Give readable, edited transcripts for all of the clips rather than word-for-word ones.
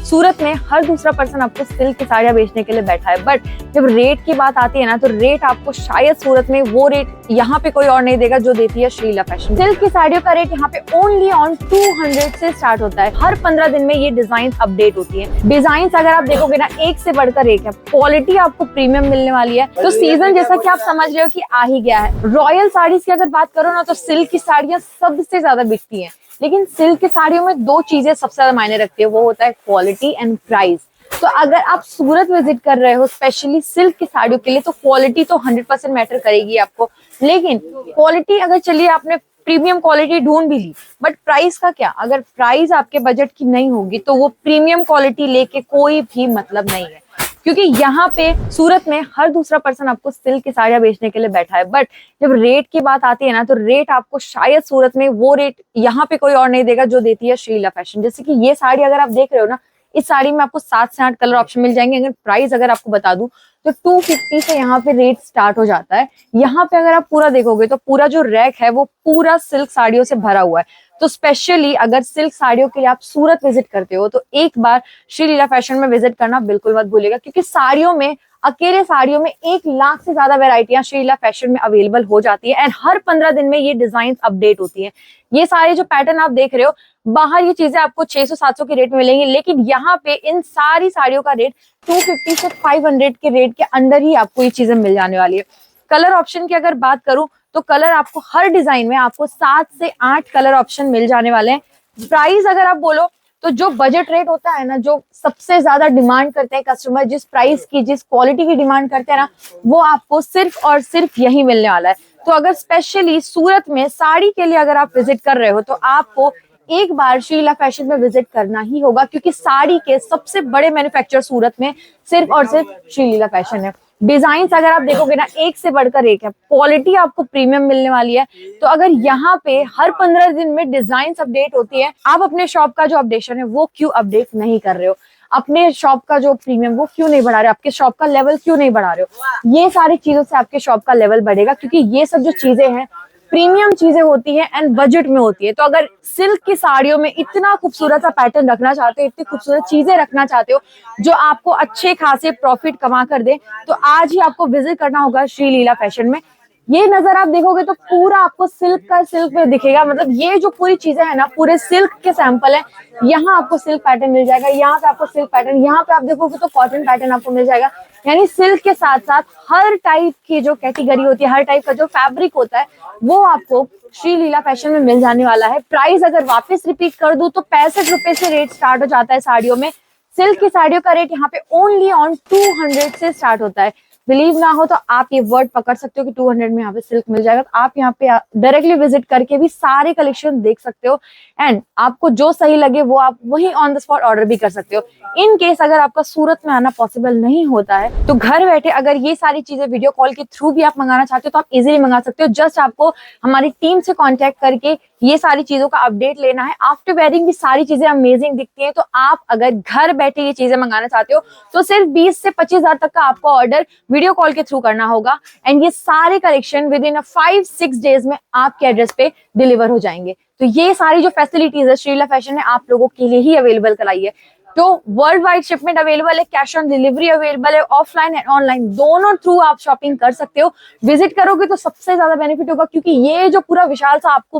सूरत में हर दूसरा पर्सन आपको सिल्क की साड़ियाँ बेचने के लिए बैठा है, बट जब रेट की बात आती है ना, तो रेट आपको शायद सूरत में वो रेट यहाँ पे कोई और नहीं देगा जो देती है श्रीलीला फैशन। सिल्क की साड़ियों का रेट यहाँ पे ओनली ऑन 200 से स्टार्ट होता है। हर 15 दिन में ये डिजाइन अपडेट होती है। डिजाइन अगर आप देखोगे ना, एक से बढ़कर एक है। क्वालिटी आपको प्रीमियम मिलने वाली है। तो सीजन जैसा कि आप समझ रहे हो कि आ ही गया है। रॉयल साड़ीज की अगर बात करो ना, तो सिल्क की साड़ियाँ सबसे ज्यादा बिकती है। लेकिन सिल्क की साड़ियों में दो चीजें सबसे ज्यादा मायने रखती है, वो होता है क्वालिटी एंड प्राइस। तो अगर आप सूरत विजिट कर रहे हो स्पेशली सिल्क की साड़ियों के लिए, तो क्वालिटी तो 100% मैटर करेगी आपको। लेकिन क्वालिटी अगर चलिए आपने प्रीमियम क्वालिटी ढूंढ भी ली, बट प्राइस का क्या? अगर प्राइस आपके बजट की नहीं होगी तो वो प्रीमियम क्वालिटी लेके कोई भी मतलब नहीं है। क्योंकि यहाँ पे सूरत में हर दूसरा पर्सन आपको सिल्क की साड़ियाँ बेचने के लिए बैठा है, बट जब रेट की बात आती है ना, तो रेट आपको शायद सूरत में वो रेट यहाँ पे कोई और नहीं देगा जो देती है श्रीलीला फैशन। जैसे कि ये साड़ी अगर आप देख रहे हो ना, इस साड़ी में आपको 7 से 8 कलर ऑप्शन मिल जाएंगे। अगर प्राइस अगर आपको बता दूं तो 250 से यहाँ पे रेट स्टार्ट हो जाता है। यहाँ पे अगर आप पूरा देखोगे तो पूरा जो रैक है वो पूरा सिल्क साड़ियों से भरा हुआ है। तो स्पेशली अगर सिल्क साड़ियों के लिए आप सूरत विजिट करते हो तो एक बार श्रीलीला फैशन में विजिट करना बिल्कुल मत भूलिएगा, क्योंकि साड़ियों में, अकेले साड़ियों में 1 लाख से ज्यादा वेराइटियां श्रीलीला फैशन में अवेलेबल हो जाती है। एंड हर 15 दिन में ये डिजाइन अपडेट होती है। ये सारे जो पैटर्न आप देख रहे हो, बाहर ये चीजें आपको 600-700 के रेट में मिलेंगी, लेकिन यहाँ पे इन सारी साड़ियों का रेट 250 से 500 के रेट के अंदर ही आपको ये चीजें मिल जाने वाली है। कलर ऑप्शन की अगर बात करूं तो कलर आपको हर डिजाइन में आपको 7 से 8 कलर ऑप्शन मिल जाने वाले हैं। प्राइस अगर आप बोलो तो जो बजट रेट होता है ना, जो सबसे ज्यादा डिमांड करते हैं कस्टमर, जिस प्राइस की, जिस क्वालिटी की डिमांड करते हैं ना, वो आपको सिर्फ और सिर्फ यही मिलने वाला है। तो अगर स्पेशली सूरत में साड़ी के लिए अगर आप विजिट कर रहे हो तो आपको एक बार श्रीलीला फैशन में विजिट करना ही होगा, क्योंकि साड़ी के सबसे बड़े मैन्युफैक्चरर सूरत में सिर्फ और सिर्फ श्रीलीला फैशन है। डिजाइन अगर आप देखोगे ना, एक से बढ़कर एक है। क्वालिटी आपको प्रीमियम मिलने वाली है। तो अगर यहाँ पे हर 15 दिन में डिजाइन अपडेट होती है, आप अपने शॉप का जो अपडेशन है वो क्यों अपडेट नहीं कर रहे हो? अपने शॉप का जो प्रीमियम वो क्यों नहीं बढ़ा रहे हो? आपके शॉप का लेवल क्यों नहीं बढ़ा रहे हो? ये सारी चीजों से आपके शॉप का लेवल बढ़ेगा, क्योंकि ये सब जो चीजें हैं प्रीमियम चीजें होती है एंड बजट में होती है। तो अगर सिल्क की साड़ियों में इतना खूबसूरत सा पैटर्न रखना चाहते हो, इतनी खूबसूरत चीजें रखना चाहते हो जो आपको अच्छे खासे प्रॉफिट कमा कर दे, तो आज ही आपको विजिट करना होगा श्रीलीला फैशन में। ये नजर आप देखोगे तो पूरा आपको सिल्क का सिल्क में दिखेगा। मतलब ये जो पूरी चीजें है ना, पूरे सिल्क के सैंपल है। यहाँ आपको सिल्क पैटर्न मिल जाएगा, यहाँ पे आपको सिल्क पैटर्न, यहाँ पे आप देखोगे तो कॉटन पैटर्न आपको मिल जाएगा। यानी सिल्क के साथ साथ हर टाइप की जो कैटेगरी होती है, हर टाइप का जो फैब्रिक होता है, वो आपको श्रीलीला फैशन में मिल जाने वाला है। प्राइस अगर वापस रिपीट कर दूं तो 65 रुपए से रेट स्टार्ट हो जाता है साड़ियों में। सिल्क की साड़ियों का रेट यहाँ पे ओनली ऑन 200 से स्टार्ट होता है। बिलीव ना हो तो आप ये वर्ड पकड़ सकते हो कि 200 में यहाँ पे सिल्क मिल जाएगा। तो आप यहाँ पे डायरेक्टली विजिट करके भी सारे कलेक्शन देख सकते हो, एंड आपको जो सही लगे वो आप वही ऑन द स्पॉट ऑर्डर भी कर सकते हो। इन केस अगर आपका सूरत में आना पॉसिबल नहीं होता है तो घर बैठे अगर ये सारी चीजें वीडियो कॉल के थ्रू भी आप मंगाना चाहते हो तो आप इजीली मंगा सकते हो। जस्ट आपको हमारी टीम से कॉन्टेक्ट करके ये सारी चीजों का अपडेट लेना है। आफ्टर वेयरिंग भी सारी चीजें अमेजिंग दिखती है। तो आप अगर घर बैठे ये चीजें मंगाना चाहते हो तो सिर्फ 20 से 25 हजार तक का आपको ऑर्डर वीडियो कॉल के थ्रू करना होगा, एंड ये सारे कलेक्शन विद इन 5-6 डेज में आपके एड्रेस पे डिलीवर हो जाएंगे। तो ये सारी जो फैसिलिटीज है श्रीलीला फैशन ने आप लोगों के लिए ही अवेलेबल कराई है। तो वर्ल्ड वाइड शिपमेंट अवेलेबल है, कैश ऑन डिलीवरी अवेलेबल है, ऑफलाइन एंड ऑनलाइन दोनों थ्रू आप शॉपिंग कर सकते हो। विजिट करोगे तो सबसे ज्यादा बेनिफिट होगा, क्योंकि ये जो पूरा विशाल सा आपको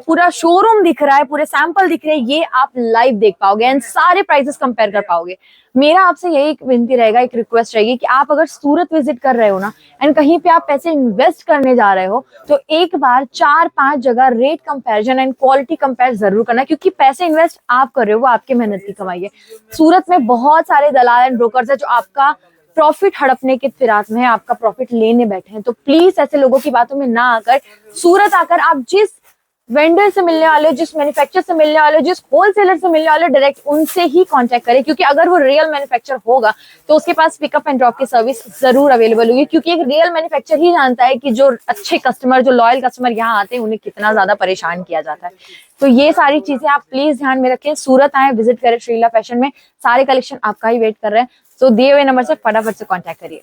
पूरा शोरूम दिख रहा है, पूरे सैंपल दिख रहे हैं, ये आप लाइव देख पाओगे एंड सारे प्राइसेस कंपेयर कर पाओगे। मेरा आपसे यही एक विनती रहेगा, एक रिक्वेस्ट रहेगी कि आप अगर सूरत विजिट कर रहे हो ना, एंड कहीं पे आप पैसे इन्वेस्ट करने जा रहे हो, तो एक बार 4-5 जगह rate comparison and quality compare जरूर करना, क्योंकि पैसे इन्वेस्ट आप कर रहे हो वो आपके मेहनत की कमाई है। सूरत में बहुत सारे दलाल एंड ब्रोकर्स है जो आपका प्रॉफिट हड़पने के फिराक में है, आपका प्रॉफिट लेने बैठे हैं। तो प्लीज ऐसे लोगों की बातों में ना आकर सूरत आकर आप जिस वेंडर से मिलने वाले हो, जिस मैन्युफैक्चरर से मिलने वाले हो, जिस होलसेलर से मिलने वाले हो, डायरेक्ट उनसे ही कांटेक्ट करें, क्योंकि अगर वो रियल मैन्युफैक्चरर होगा तो उसके पास पिकअप एंड ड्रॉप की सर्विस जरूर अवेलेबल होगी, क्योंकि एक रियल मैन्युफैक्चरर ही जानता है कि जो अच्छे कस्टमर, जो लॉयल कस्टमर यहाँ आते हैं, उन्हें कितना ज्यादा परेशान किया जाता है। तो ये सारी चीजें आप प्लीज ध्यान में रखें। सूरत आए, विजिट करें श्रीलीला फैशन में, सारे कलेक्शन आपका ही वेट कर रहे हैं। तो दिए हुए नंबर से फटाफट से कॉन्टेक्ट करिए।